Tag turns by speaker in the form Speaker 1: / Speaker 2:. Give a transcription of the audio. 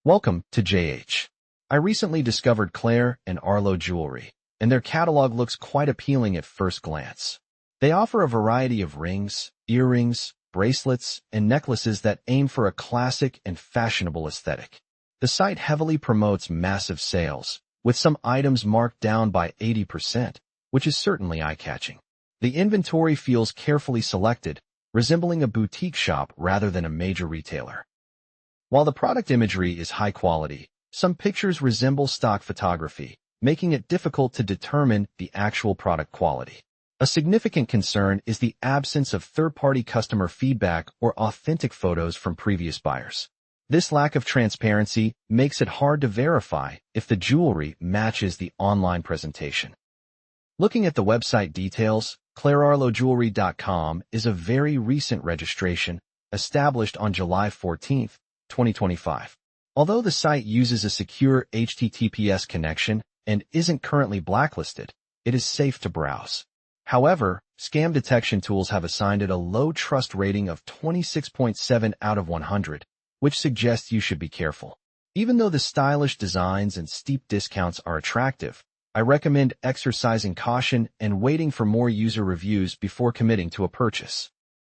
Speaker 1: Welcome to JH. I recently discovered Claire and Arlo Jewellery, and their catalog looks quite appealing at first glance. They offer a variety of rings, earrings, bracelets, and necklaces that aim for a classic and fashionable aesthetic. The site heavily promotes massive sales, with some items marked down by 80%, which is certainly eye-catching. The inventory feels carefully selected, resembling a boutique shop rather than a major retailer. While the product imagery is high quality, some pictures resemble stock photography, making it difficult to determine the actual product quality. A significant concern is the absence of third-party customer feedback or authentic photos from previous buyers. This lack of transparency makes it hard to verify if the jewelry matches the online presentation. Looking at the website details, ClaireArloJewellery.com is a very recent registration, established on July 14, 2025. Although the site uses a secure HTTPS connection and isn't currently blacklisted, it is safe to browse. However, scam detection tools have assigned it a low trust rating of 26.7 out of 100, which suggests you should be careful. Even though the stylish designs and steep discounts are attractive, I recommend exercising caution and waiting for more user reviews before committing to a purchase.